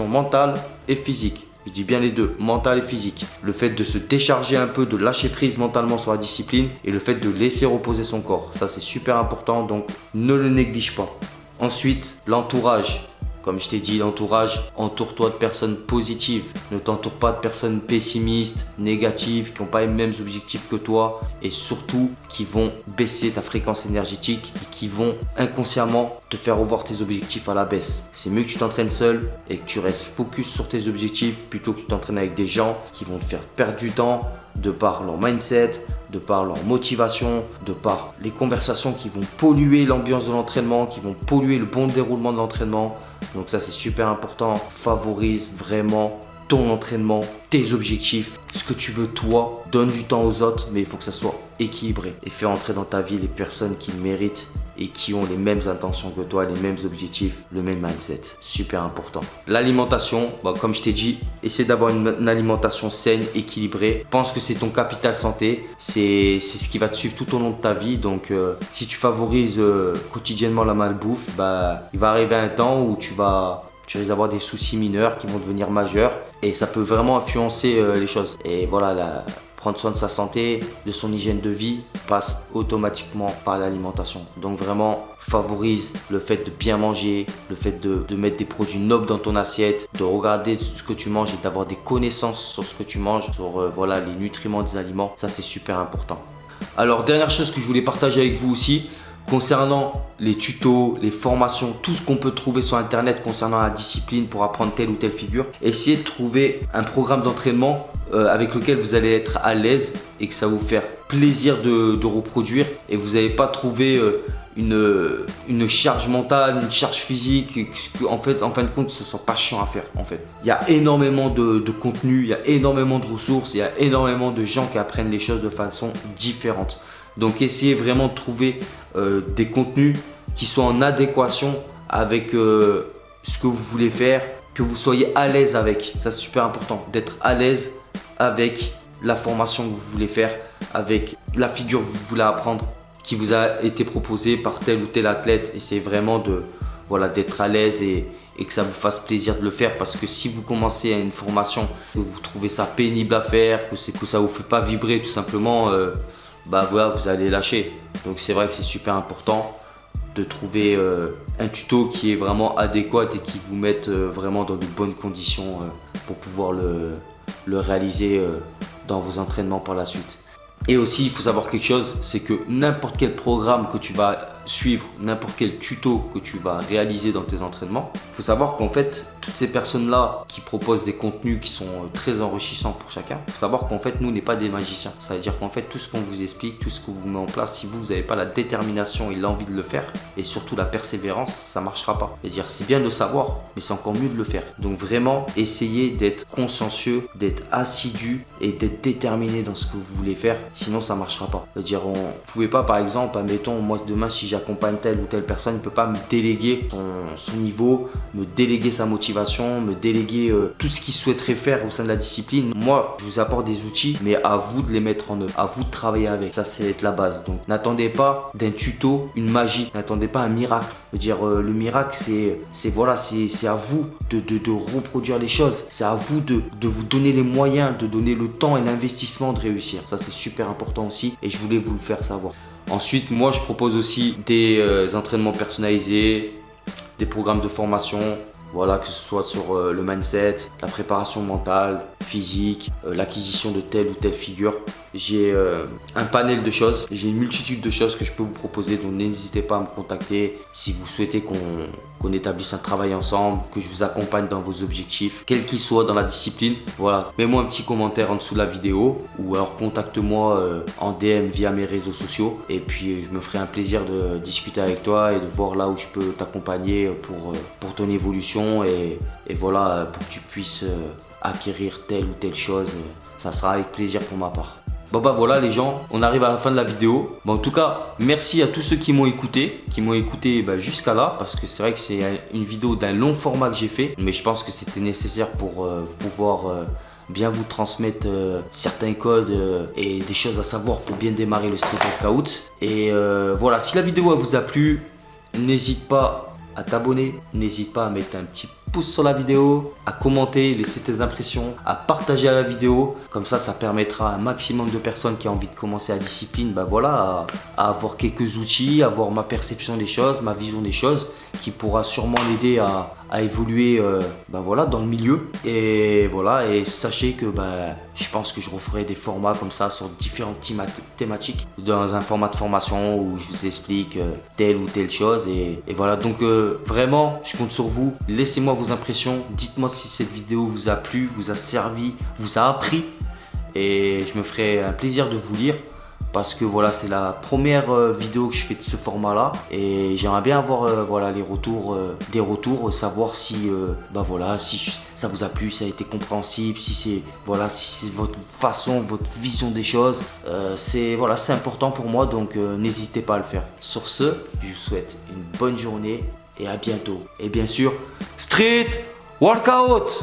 mentale et physique. Je dis bien les deux, mental et physique. Le fait de se décharger un peu, de lâcher prise mentalement sur la discipline et le fait de laisser reposer son corps. Ça, c'est super important, donc ne le néglige pas. Ensuite, l'entourage. Comme je t'ai dit, l'entourage, entoure-toi de personnes positives. Ne t'entoure pas de personnes pessimistes, négatives, qui n'ont pas les mêmes objectifs que toi et surtout qui vont baisser ta fréquence énergétique et qui vont inconsciemment te faire revoir tes objectifs à la baisse. C'est mieux que tu t'entraînes seul et que tu restes focus sur tes objectifs plutôt que tu t'entraînes avec des gens qui vont te faire perdre du temps de par leur mindset, de par leur motivation, de par les conversations qui vont polluer l'ambiance de l'entraînement, qui vont polluer le bon déroulement de l'entraînement. Donc ça c'est super important, favorise vraiment ton entraînement, tes objectifs, ce que tu veux toi, donne du temps aux autres, mais il faut que ça soit équilibré et fais entrer dans ta vie les personnes qui le méritent et qui ont les mêmes intentions que toi, les mêmes objectifs, le même mindset. Super important. L'alimentation, comme je t'ai dit, essaie d'avoir une alimentation saine, équilibrée. Pense que c'est ton capital santé. C'est ce qui va te suivre tout au long de ta vie. Donc, si tu favorises quotidiennement la malbouffe, il va arriver un temps où tu risques d'avoir des soucis mineurs qui vont devenir majeurs. Et ça peut vraiment influencer les choses. Et voilà, prendre soin de sa santé, de son hygiène de vie passe automatiquement par l'alimentation. Donc vraiment, favorise le fait de bien manger, le fait de mettre des produits nobles dans ton assiette, de regarder ce que tu manges et d'avoir des connaissances sur ce que tu manges, sur les nutriments des aliments. Ça, c'est super important. Alors, dernière chose que je voulais partager avec vous aussi, concernant les tutos, les formations, tout ce qu'on peut trouver sur internet concernant la discipline pour apprendre telle ou telle figure, essayez de trouver un programme d'entraînement avec lequel vous allez être à l'aise et que ça va vous faire plaisir de reproduire et vous n'allez pas trouver une charge mentale, une charge physique, en fin de compte ce ne soit pas chiant à faire en fait. Il y a énormément de contenu, il y a énormément de ressources, il y a énormément de gens qui apprennent les choses de façon différente. Donc essayez vraiment de trouver des contenus qui soient en adéquation avec ce que vous voulez faire, que vous soyez à l'aise avec. Ça c'est super important, d'être à l'aise avec la formation que vous voulez faire, avec la figure que vous voulez apprendre, qui vous a été proposée par tel ou tel athlète. Essayez vraiment d'être à l'aise et que ça vous fasse plaisir de le faire, parce que si vous commencez à une formation, que vous trouvez ça pénible à faire, que ça ne vous fait pas vibrer tout simplement, vous allez lâcher. Donc c'est vrai que c'est super important de trouver un tuto qui est vraiment adéquat et qui vous mette vraiment dans de bonnes conditions pour pouvoir le réaliser dans vos entraînements par la suite. Et aussi, il faut savoir quelque chose, c'est que n'importe quel programme que tu vas suivre, n'importe quel tuto que tu vas réaliser dans tes entraînements, il faut savoir qu'en fait, toutes ces personnes-là qui proposent des contenus qui sont très enrichissants pour chacun, il faut savoir qu'en fait, nous, on n'est pas des magiciens. Ça veut dire qu'en fait, tout ce qu'on vous explique, tout ce qu'on vous met en place, si vous n'avez pas la détermination et l'envie de le faire, et surtout la persévérance, ça ne marchera pas. C'est-à-dire, c'est bien de savoir, mais c'est encore mieux de le faire. Donc vraiment, essayez d'être consciencieux, d'être assidu et d'être déterminé dans ce que vous voulez faire. Sinon, ça ne marchera pas. C'est-à-dire, vous ne pouvez pas, par exemple, admettons, moi demain, si j'accompagne telle ou telle personne, il ne peut pas me déléguer son niveau, me déléguer sa motivation, me déléguer tout ce qu'il souhaiterait faire au sein de la discipline. Moi, je vous apporte des outils, mais à vous de les mettre en œuvre, à vous de travailler avec. Ça, c'est la base. Donc, n'attendez pas d'un tuto une magie, n'attendez pas un miracle. Je veux dire, le miracle, c'est à vous de reproduire les choses. C'est à vous de vous donner les moyens, de donner le temps et l'investissement de réussir. Ça, c'est super important aussi et je voulais vous le faire savoir. Ensuite, moi, je propose aussi des entraînements personnalisés, des programmes de formation. Voilà, que ce soit sur le mindset, la préparation mentale, physique, l'acquisition de telle ou telle figure. J'ai un panel de choses, j'ai une multitude de choses que je peux vous proposer, donc n'hésitez pas à me contacter si vous souhaitez qu'on établisse un travail ensemble, que je vous accompagne dans vos objectifs, quels qu'ils soient dans la discipline. Voilà, mets-moi un petit commentaire en dessous de la vidéo ou alors contacte-moi en DM via mes réseaux sociaux et puis je me ferai un plaisir de discuter avec toi et de voir là où je peux t'accompagner pour ton évolution et voilà, pour que tu puisses acquérir telle ou telle chose. Ça sera avec plaisir pour ma part. Bon bah voilà les gens, on arrive à la fin de la vidéo. Bon, en tout cas, merci à tous ceux qui m'ont écouté, jusqu'à là, parce que c'est vrai que c'est une vidéo d'un long format que j'ai fait, mais je pense que c'était nécessaire pour pouvoir bien vous transmettre certains codes et des choses à savoir pour bien démarrer le street workout. Et voilà, si la vidéo elle vous a plu, n'hésite pas à t'abonner, n'hésite pas à mettre un petit pouce sur la vidéo, à commenter, laisser tes impressions, à partager la vidéo. Comme ça permettra à un maximum de personnes qui ont envie de commencer la discipline, à avoir quelques outils, à avoir ma perception des choses, ma vision des choses, qui pourra sûrement l'aider à évoluer dans le milieu. Et voilà, et sachez que je pense que je referai des formats comme ça sur différentes thématiques, dans un format de formation où je vous explique telle ou telle chose. Et voilà, donc vraiment, je compte sur vous. Laissez-moi vos impressions, dites-moi si cette vidéo vous a plu, vous a servi, vous a appris et je me ferai un plaisir de vous lire parce que voilà, c'est la première vidéo que je fais de ce format là et j'aimerais bien avoir les retours, savoir si si ça vous a plu, si ça a été compréhensible, si c'est votre façon, votre vision des choses, c'est important pour moi, donc n'hésitez pas à le faire. Sur ce, je vous souhaite une bonne journée et à bientôt. Et bien sûr, Street Workout!